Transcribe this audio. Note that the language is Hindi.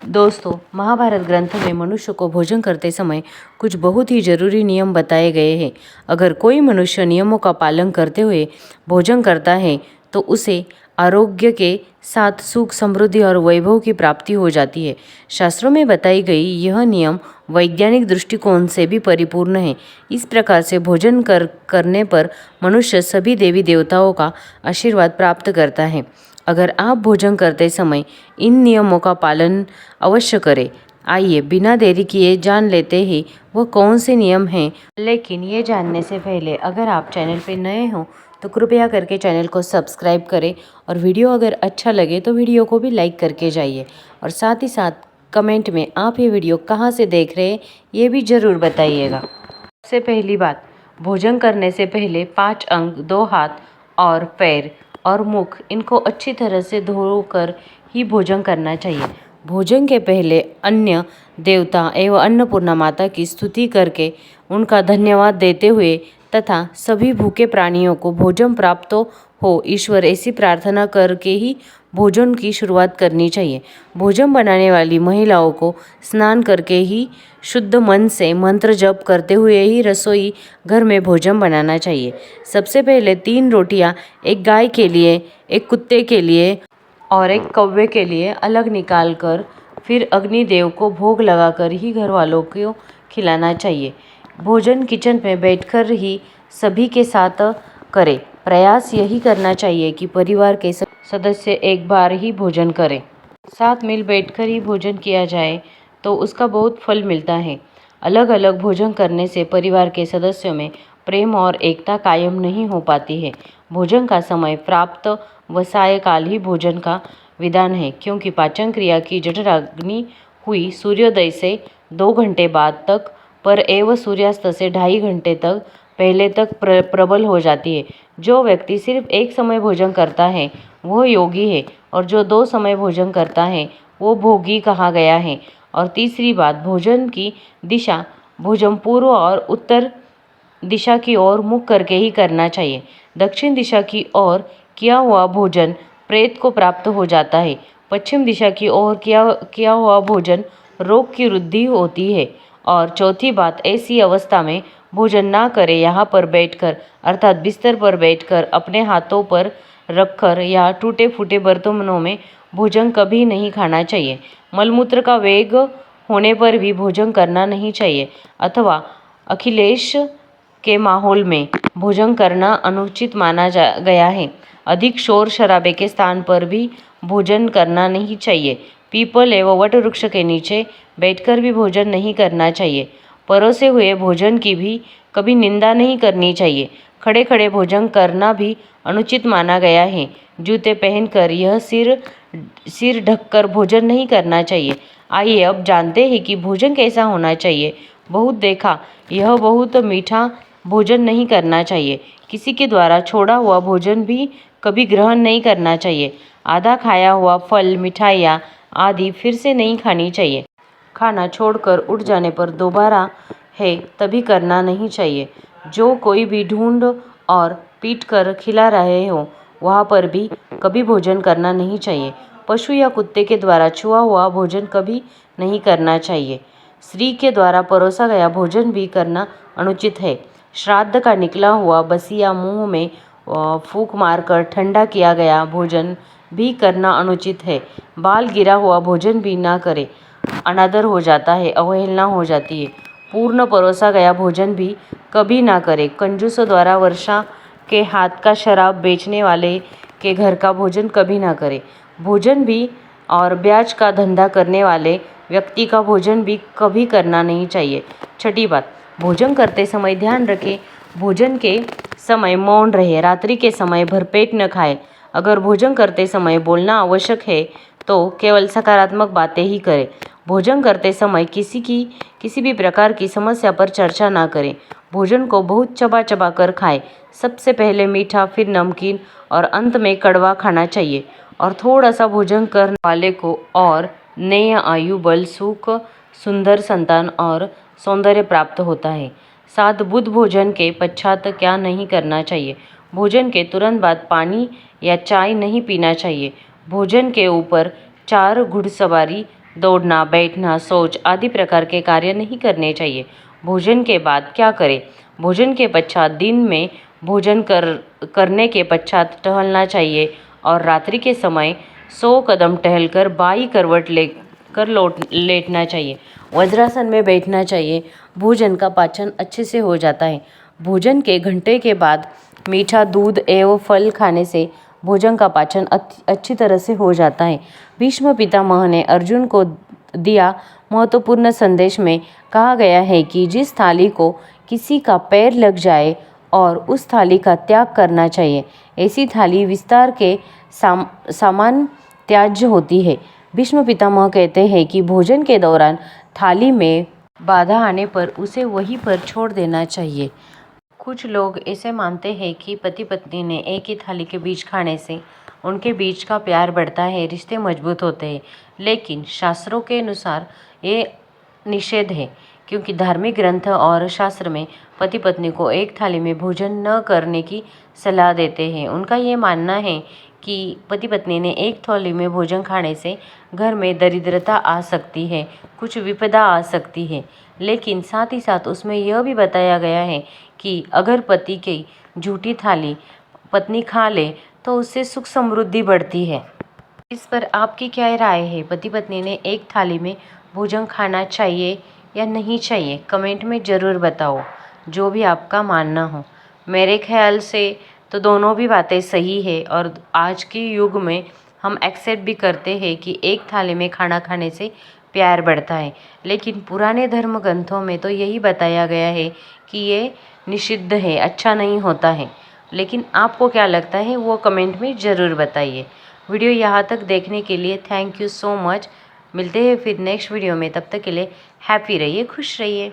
दोस्तों, महाभारत ग्रंथ में मनुष्य को भोजन करते समय कुछ बहुत ही जरूरी नियम बताए गए हैं। अगर कोई मनुष्य नियमों का पालन करते हुए भोजन करता है तो उसे आरोग्य के साथ सुख, समृद्धि और वैभव की प्राप्ति हो जाती है। शास्त्रों में बताई गई यह नियम वैज्ञानिक दृष्टिकोण से भी परिपूर्ण है। इस प्रकार से भोजन करने पर मनुष्य सभी देवी देवताओं का आशीर्वाद प्राप्त करता है। अगर आप भोजन करते समय इन नियमों का पालन अवश्य करें। आइए बिना देरी किए जान लेते हैं वह कौन से नियम हैं। लेकिन ये जानने से पहले अगर आप चैनल पर नए हो तो कृपया करके चैनल को सब्सक्राइब करें और वीडियो अगर अच्छा लगे तो वीडियो को भी लाइक करके जाइए। और साथ ही साथ कमेंट में आप ये वीडियो कहाँ से देख रहे हैं ये भी ज़रूर बताइएगा। सबसे पहली बात, भोजन करने से पहले 5 अंग, 2 हाथ और पैर और मुख, इनको अच्छी तरह से धोकर ही भोजन करना चाहिए। भोजन के पहले अन्य देवता एवं अन्नपूर्णा माता की स्तुति करके उनका धन्यवाद देते हुए तथा सभी भूखे प्राणियों को भोजन प्राप्त हो ईश्वर ऐसी प्रार्थना करके ही भोजन की शुरुआत करनी चाहिए। भोजन बनाने वाली महिलाओं को स्नान करके ही शुद्ध मन से मंत्र जप करते हुए ही रसोई घर में भोजन बनाना चाहिए। सबसे पहले 3 रोटियां एक गाय के लिए, एक कुत्ते के लिए और एक कौवे के लिए अलग निकाल कर फिर अग्निदेव को भोग लगाकर ही घर वालों को खिलाना चाहिए। भोजन किचन में बैठकर ही सभी के साथ करें। प्रयास यही करना चाहिए कि परिवार के सदस्य एक बार ही भोजन करें। साथ मिल बैठकर ही भोजन किया जाए तो उसका बहुत फल मिलता है। अलग अलग भोजन करने से परिवार के सदस्यों में प्रेम और एकता कायम नहीं हो पाती है। भोजन का समय प्राप्त व सायकाल ही भोजन का विधान है, क्योंकि पाचन क्रिया की जठराग्नि हुई सूर्योदय से 2 घंटे बाद तक पर एवं सूर्यास्त से 2.5 घंटे तक पहले तक प्रबल हो जाती है। जो व्यक्ति सिर्फ एक समय भोजन करता है वह योगी है और जो 2 समय भोजन करता है वो भोगी कहा गया है। और तीसरी बात, भोजन की दिशा भोजन पूर्व और उत्तर दिशा की ओर मुख करके ही करना चाहिए। दक्षिण दिशा की ओर किया हुआ भोजन प्रेत को प्राप्त हो जाता है। पश्चिम दिशा की ओर किया हुआ भोजन रोग की वृद्धि होती है। और चौथी बात, ऐसी अवस्था में भोजन ना करें। यहाँ पर बैठकर अर्थात बिस्तर पर बैठकर अपने हाथों पर रखकर या टूटे फूटे बर्तनों में भोजन कभी नहीं खाना चाहिए। मलमूत्र का वेग होने पर भी भोजन करना नहीं चाहिए अथवा अखिलेश के माहौल में भोजन करना अनुचित माना गया है। अधिक शोर शराबे के स्थान पर भी भोजन करना नहीं चाहिए। पीपल एवं वट वृक्ष के नीचे बैठकर भी भोजन नहीं करना चाहिए। परोसे हुए भोजन की भी कभी निंदा नहीं करनी चाहिए। खड़े खड़े भोजन करना भी अनुचित माना गया है। जूते पहनकर यह सिर ढककर भोजन नहीं करना चाहिए। आइए अब जानते हैं कि भोजन कैसा होना चाहिए। बहुत देखा, यह बहुत मीठा भोजन नहीं करना चाहिए। किसी के द्वारा छोड़ा हुआ भोजन भी कभी ग्रहण नहीं करना चाहिए। आधा खाया हुआ फल, मिठाइयाँ आदि फिर से नहीं खानी चाहिए। खाना छोड़कर उठ जाने पर दोबारा है तभी करना नहीं चाहिए। जो कोई भी ढूंढ और पीट कर खिला रहे हो वहाँ पर भी कभी भोजन करना नहीं चाहिए। पशु या कुत्ते के द्वारा छुआ हुआ भोजन कभी नहीं करना चाहिए। स्त्री के द्वारा परोसा गया भोजन भी करना अनुचित है। श्राद्ध का निकला हुआ बसिया मुंह में फूंक मारकर ठंडा किया गया भोजन भी करना अनुचित है। बाल गिरा हुआ भोजन भी ना करें, अनादर हो जाता है, अवहेलना हो जाती है। पूर्ण परोसा गया भोजन भी कभी ना करें। कंजूसों द्वारा वर्षा के हाथ का शराब बेचने वाले के घर का भोजन कभी ना करें। भोजन भी और ब्याज का धंधा करने वाले व्यक्ति का भोजन भी कभी करना नहीं चाहिए। छठी बात, भोजन करते समय ध्यान रखें, भोजन के समय मौन रहे। रात्रि के समय भरपेट न खाएं। अगर भोजन करते समय बोलना आवश्यक है तो केवल सकारात्मक बातें ही करें। भोजन करते समय किसी भी प्रकार की समस्या पर चर्चा ना करें। भोजन को बहुत चबा चबा कर खाएं। सबसे पहले मीठा, फिर नमकीन और अंत में कड़वा खाना चाहिए। और थोड़ा सा भोजन करने वाले को और नई आयु, बल, सुख, सुंदर संतान और सौंदर्य प्राप्त होता है। 7 बुध भोजन के पश्चात क्या नहीं करना चाहिए। भोजन के तुरंत बाद पानी या चाय नहीं पीना चाहिए। भोजन के ऊपर 4 घुड़सवारी दौड़ना, बैठना, शौच आदि प्रकार के कार्य नहीं करने चाहिए। भोजन के बाद क्या करें? भोजन के पश्चात दिन में भोजन करने के पश्चात टहलना चाहिए और रात्रि के समय 100 कदम टहलकर बाई करवट लेकर लेटना चाहिए। वज्रासन में बैठना चाहिए। भोजन का पाचन अच्छे से हो जाता है। भोजन के घंटे के बाद मीठा दूध एवं फल खाने से भोजन का पाचन अच्छी तरह से हो जाता है। भीष्म पितामह ने अर्जुन को दिया महत्वपूर्ण संदेश में कहा गया है कि जिस थाली को किसी का पैर लग जाए और उस थाली का त्याग करना चाहिए। ऐसी थाली विस्तार के समान त्याज्य होती है। भीष्म पितामह कहते हैं कि भोजन के दौरान थाली में बाधा आने पर उसे वहीं पर छोड़ देना चाहिए। कुछ लोग ऐसे मानते हैं कि पति पत्नी ने एक ही थाली के बीच खाने से उनके बीच का प्यार बढ़ता है, रिश्ते मजबूत होते हैं। लेकिन शास्त्रों के अनुसार ये निषेध है, क्योंकि धार्मिक ग्रंथ और शास्त्र में पति पत्नी को एक थाली में भोजन न करने की सलाह देते हैं। उनका ये मानना है कि पति पत्नी ने एक थाली में भोजन खाने से घर में दरिद्रता आ सकती है, कुछ विपदा आ सकती है। लेकिन साथ ही साथ उसमें यह भी बताया गया है कि अगर पति की झूठी थाली पत्नी खा ले तो उससे सुख समृद्धि बढ़ती है। इस पर आपकी क्या राय है? पति पत्नी ने एक थाली में भोजन खाना चाहिए या नहीं चाहिए? कमेंट में ज़रूर बताओ, जो भी आपका मानना हो। मेरे ख्याल से तो दोनों भी बातें सही है और आज के युग में हम एक्सेप्ट भी करते हैं कि एक थाली में खाना खाने से प्यार बढ़ता है। लेकिन पुराने धर्म ग्रंथों में तो यही बताया गया है कि ये निषिद्ध है, अच्छा नहीं होता है। लेकिन आपको क्या लगता है वो कमेंट में ज़रूर बताइए। वीडियो यहाँ तक देखने के लिए थैंक यू सो मच। मिलते हैं फिर नेक्स्ट वीडियो में, तब तक के लिए हैप्पी रहिए, खुश रहिए।